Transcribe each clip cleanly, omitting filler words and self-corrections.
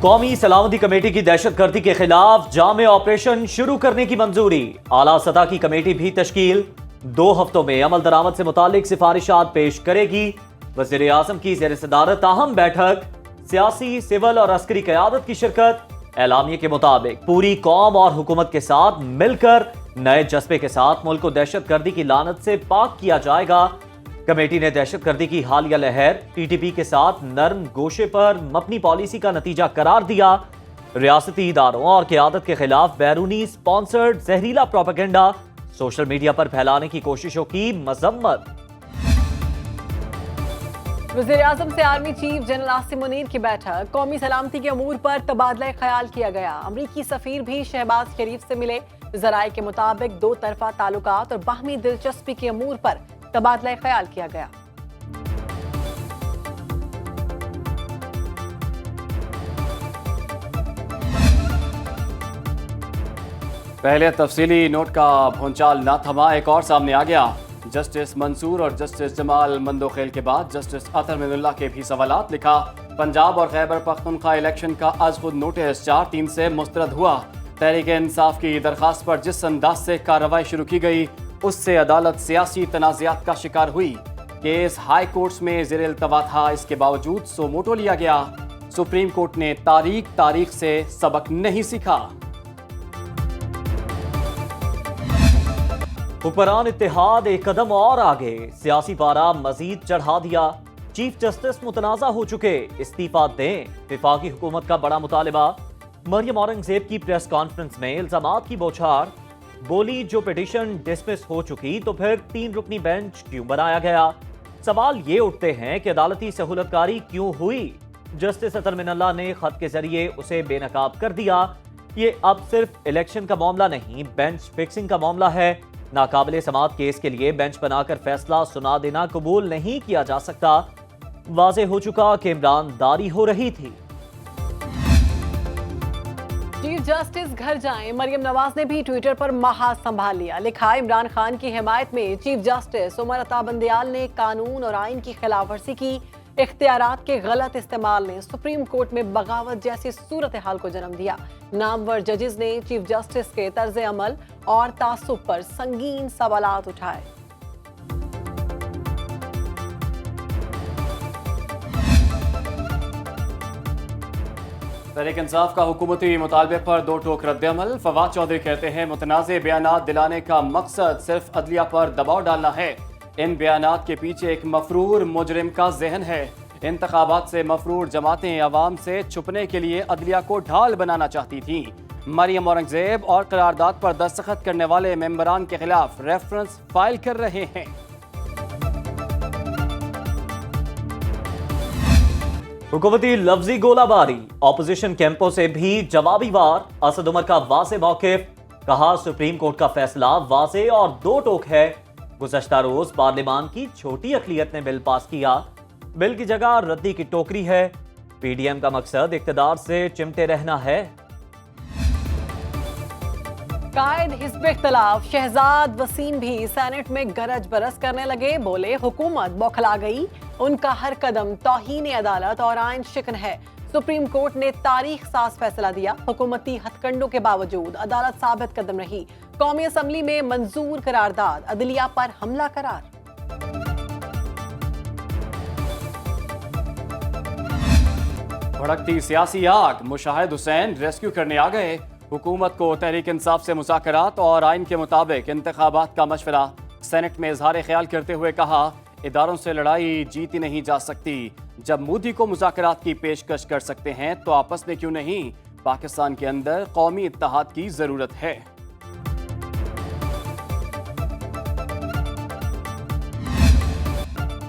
कौमी सलामती कमेटी की दहशतगर्दी के खिलाफ जामे ऑपरेशन शुरू करने की मंजूरी। आला सतह की कमेटी भी तश्कील 2 हफ्तों में अमल दरामद से मुतालिक सिफारिशात पेश करेगी। वज़ीर आज़म की ज़ेर सदारत अहम बैठक, सियासी, सिविल और अस्करी क़यादत की शिरकत। एलामिये के मुताबिक पूरी कौम और हुकूमत के साथ मिलकर नए जज्बे के साथ मुल्क को दहशतगर्दी की लानत से पाक किया जाएगा। कमेटी ने दहशतगर्दी की हालिया लहर टीटीपी के साथ नर्म गोशे पर मबनी पॉलिसी का नतीजा करार दिया। रियासती इदारों और क़यादत के खिलाफ बैरूनी स्पॉन्सर्ड जहरीला प्रोपेगेंडा सोशल मीडिया पर फैलाने की कोशिशों की मजम्मत। वज़ीर आज़म से army chief general Asim Munir की बैठक। कौमी सलामती के अमूर पर तबादला ख्याल किया गया। अमरीकी सफीर भी शहबाज शरीफ से मिले। ज़राए के मुताबिक 2 तरफा ताल्लुकात और बाहमी दिलचस्पी के अमूर पर तबादला ख्याल किया गया। पहले तफसीली नोट का भूंचाल ना थमा, एक और सामने आ गया। जस्टिस मंसूर और जस्टिस जमाल मंदोखेल के बाद जस्टिस अतर मिनुल्लाह के भी सवालात। लिखा, पंजाब और खैबर पख्तूनख्वा इलेक्शन का आज खुद नोटिस 4-3 से मुस्तरद हुआ। तहरीक इंसाफ की दरखास्त पर जिस अंदाज से कार्रवाई शुरू की गई उससे अदालत सियासी तनाज़ात का शिकार हुई। केस हाई कोर्ट्स में ज़ेर इल्तवा था, इसके बावजूद सो मोटो लिया गया। सुप्रीम कोर्ट ने तारीख से सबक नहीं सीखा। हुक्मरान इत्तेहाद एक कदम और आगे, सियासी पारा मजीद चढ़ा दिया। चीफ जस्टिस मुतनाज़ा हो चुके, इस्तीफा दें। विफाकी हुकूमत का बड़ा मुतालिबा। मरियम औरंगजेब की प्रेस कॉन्फ्रेंस में इल्जामात की बौछार। बोली, जो पिटीशन डिसमिस हो चुकी तो फिर 3 रुकनी बेंच क्यों बनाया गया। सवाल ये उठते हैं कि अदालती सहूलतकारी क्यों हुई। जस्टिस अतर मिनल्लाह ने खत के जरिए उसे बेनकाब कर दिया। ये अब सिर्फ इलेक्शन का मामला नहीं, बेंच फिक्सिंग का मामला है। नाकाबिले समाअत केस के लिए बेंच बनाकर फैसला सुना देना कबूल नहीं किया जा सकता। वाज़ेह हो चुका कि इमरानदारी हो रही थी। चीफ जस्टिस घर जाएं, मरियम नवाज ने भी ट्विटर पर महाज संभाल लिया। लिखा, इमरान खान की हिमायत में चीफ जस्टिस उमर अता बंदयाल ने कानून और आइन की खिलाफवर्जी की। इख्तियारात के गलत इस्तेमाल ने सुप्रीम कोर्ट में बगावत जैसी सूरत हाल को जन्म दिया। नामवर जजेस ने चीफ जस्टिस के तर्ज अमल और तासुब पर संगीन सवालात उठाए। तहरीक इंसाफ का हुकूमती मुतालबे पर 2 टोक रद्द-ए-अमल। फवाद चौधरी कहते हैं, मुतनाज़े बयानात दिलाने का मकसद सिर्फ अदलिया पर दबाव डालना है। इन बयानात के पीछे एक मफरूर मुजरिम का जहन है। इंतखाबात से मफरूर जमातें अवाम से छुपने के लिए अदलिया को ढाल बनाना चाहती थीं। मरियम औरंगजेब और करारदाद पर दस्तखत करने वाले मेंबरान के खिलाफ रेफरेंस फाइल कर रहे हैं। हुकूमती लफ्जी गोलाबारी, ऑपोजिशन कैंपों से भी जवाबी वार। असद उमर का वाज़े मौक़िफ़। कहा, सुप्रीम कोर्ट का फैसला वाज़े और 2 टोक है। गुज़श्ता रोज पार्लियामान की छोटी अक़लियत ने बिल पास किया। बिल की जगह रद्दी की टोकरी है। पीडीएम का मकसद इक़्तिदार से चिमटे रहना है। कायद हिज़्ब इख्तिलाफ शहजाद वसीम भी सेनेट में गरज बरस करने लगे। बोले, हुकूमत बौखला गई, उनका हर कदम तौहीन अदालत और आइन शिकन है। सुप्रीम कोर्ट ने तारीख साज फैसला दिया। हुकूमती हथकंडों के बावजूद अदालत साबित कदम रही। कौमी असम्बली में मंजूर करारदाद, अदलिया पर हमला करार। भड़कती सियासी आग, मुशाहिद हुसैन रेस्क्यू करने आ गए। हुकूमत को तहरीक इंसाफ से मुज़ाकरात और आइन के मुताबिक इंतखाबात का मशवरा। सेनेट में इजहार ख्याल करते हुए कहा, इदारों से लड़ाई जीती नहीं जा सकती। जब मोदी को मुज़ाकरात की पेशकश कर सकते हैं तो आपस में क्यों नहीं। पाकिस्तान के अंदर कौमी इत्तेहाद की जरूरत है।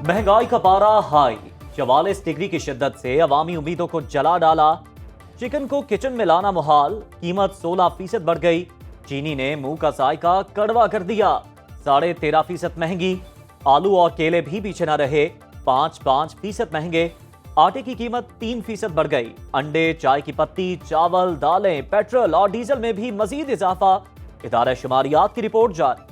महंगाई का पारा हाई, 44 डिग्री की शिद्दत से अवामी उम्मीदों को जला डाला। चिकन को किचन में लाना मुहाल, कीमत 16% बढ़ गई। चीनी ने मुंह का जायका कड़वा कर दिया, 13.5% महंगी। आलू और केले भी पीछे न रहे, 5% महंगे। आटे की कीमत 3% बढ़ गई। अंडे, चाय की पत्ती, चावल, दालें, पेट्रोल और डीजल में भी मजीद इजाफा। इदारा शुमारियात की रिपोर्ट जारी।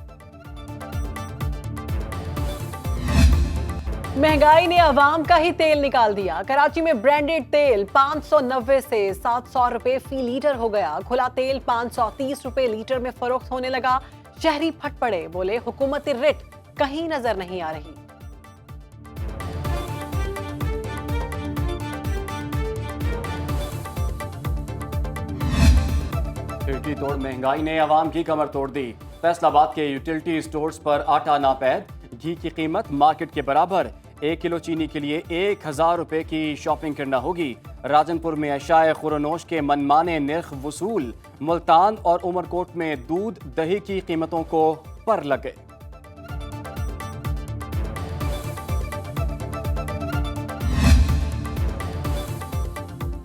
महंगाई ने अवाम का ही तेल निकाल दिया। कराची में ब्रांडेड तेल 590 से 700 रुपए फी लीटर हो गया। खुला तेल 530 रुपए लीटर में फरोख्त होने लगा। शहरी फट पड़े, बोले हुकूमती रिट कहीं नजर नहीं आ रही। यूटिलिटी तोड़ महंगाई ने अवाम की कमर तोड़ दी। फैसलाबाद के यूटिलिटी स्टोर्स पर आटा नापैद, घी की कीमत मार्केट के बराबर। 1 किलो चीनी के लिए 1000 रुपए की शॉपिंग करना होगी। राजनपुर में अशाए खुरनोश के मनमाने निर्ख वसूल। मुल्तान और उमरकोट में दूध दही की कीमतों को पर लग गए।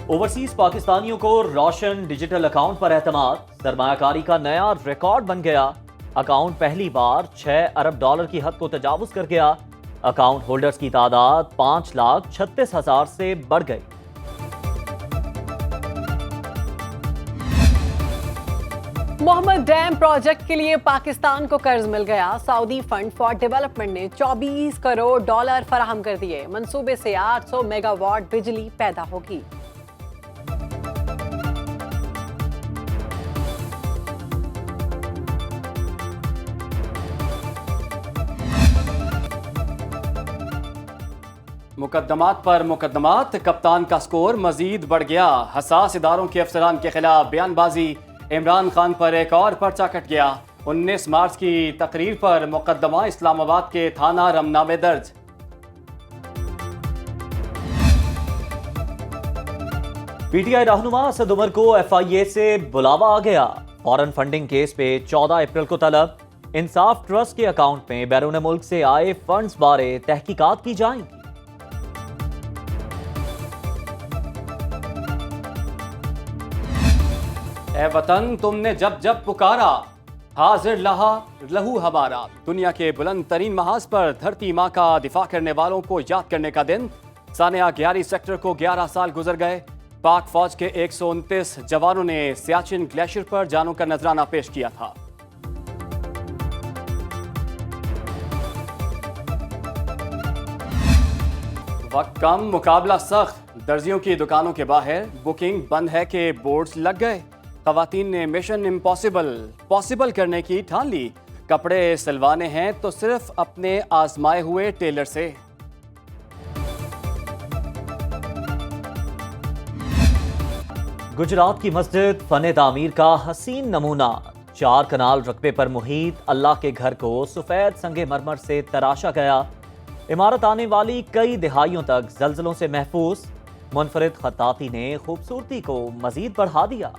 ओवरसीज पाकिस्तानियों को रोशन डिजिटल अकाउंट पर एतमाद। सरमायाकारी का नया रिकॉर्ड बन गया। अकाउंट पहली बार 6 अरब डॉलर की हद को तजावुज कर गया। अकाउंट होल्डर्स की तादाद 5,36,000 से बढ़ गई। मोहम्मद डैम प्रोजेक्ट के लिए पाकिस्तान को कर्ज मिल गया। सऊदी फंड फॉर डेवलपमेंट ने 24 करोड़ डॉलर फराहम कर दिए। मंसूबे से 800 मेगावाट बिजली पैदा होगी। मुकदमात पर मुकदमात, कप्तान का स्कोर मजीद बढ़ गया। हसास इदारों के अफसरान के खिलाफ बयानबाजी। इमरान खान पर एक और पर्चा कट गया। 19 मार्च की तकरीर पर मुकदमा इस्लामाबाद के थाना रमना में दर्ज। पीटीआई रहनुमा असद उमर को FIA से बुलावा आ गया। फॉरेन फंडिंग केस पे 14 अप्रैल को तलब। इंसाफ ट्रस्ट के अकाउंट में बैरून मुल्क से आए फंड्स बारे तहकीकात की जाएंगी। ए वतन तुमने जब जब पुकारा, हाजिर लहा लहू हमारा। दुनिया के बुलंद तरीन महाज पर धरती माँ का दिफा करने वालों को याद करने का दिन। सानिया 11 सेक्टर को 11 साल गुजर गए। पाक फौज के 129 जवानों ने सियाचिन ग्लेशियर पर जानों का नजराना पेश किया था। वक्त कम, मुकाबला सख्त। दर्जियों की दुकानों के बाहर बुकिंग बंद है के बोर्ड्स लग गए। खवातीन ने मिशन इम्पॉसिबल पॉसिबल करने की ठान ली। कपड़े सिलवाने हैं तो सिर्फ अपने आजमाए हुए टेलर से। गुजरात की मस्जिद फन तामीर का हसीन नमूना। 4 कनाल रकबे पर मुहीत अल्लाह के घर को सफेद संगे मरमर से तराशा गया। इमारत आने वाली कई दिहाइयों तक जल्जलों से महफूज। मुनफरिद खत्ताती ने खूबसूरती को मजीद बढ़ा दिया।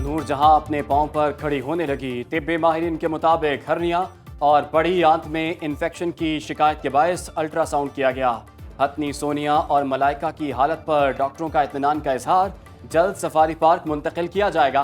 नूरजहां अपने पांव पर खड़ी होने लगी। तिब्बी माहिरीन के मुताबिक हर्निया और बड़ी आंत में इन्फेक्शन की शिकायत के बायस अल्ट्रासाउंड किया गया। हतनी, सोनिया और मलाइका की हालत पर डॉक्टरों का इत्मीनान का इजहार। जल्द सफारी पार्क मुंतकिल किया जाएगा।